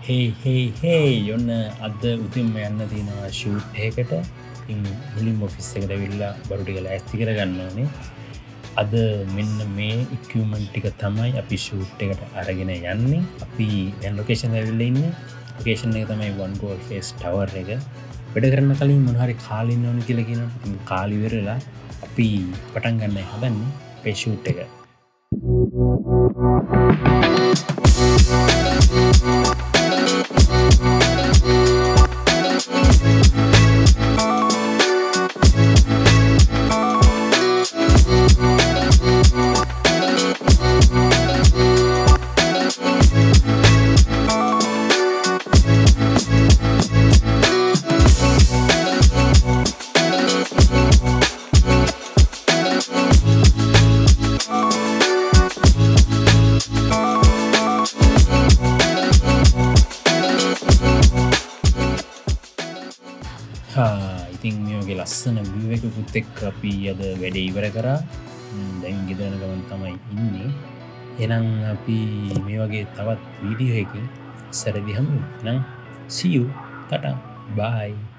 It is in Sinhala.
හේ යොන්න අද උතින්ම යන්න තියෙනවා ෂූට් එකකට. ඉතින් මුලින්ම ඔෆිස් එකට ඇවිල්ලා බරු ටික ලෑස්ති කරගන්න ඕනේ. අද මෙන්න මේ ඉක්විප්මන්ට් ටික තමයි අපි ෂූට් එකට අරගෙන යන්නේ. අපි දැන් ලොකේෂන් එක ඇවිල්ලා ඉන්නේ. ලොකේෂන් එක තමයි One Gold Face Tower එක. වැඩ කරන්න කලින් මොන හරි කාලේ ඉන්න ඕනේ කියලා කියනවා. ඉතින් කාලේ ඉවරලා අපි පටන් ගන්න හදන්නේ අපේ ෂූට් එක. ඉතින් මේගේ ලස්සන බිව් එකකුත් එක්ක අපි අද වැඩ ඉවර කරා. දැන් ගෙදරන ගමන් තමයි ඉන්නේ. එහෙනම් අපි මේ වගේ තවත් වීඩියෝ එකකින් සැරදි හමු. එහෙනම් see you. ටටා. bye.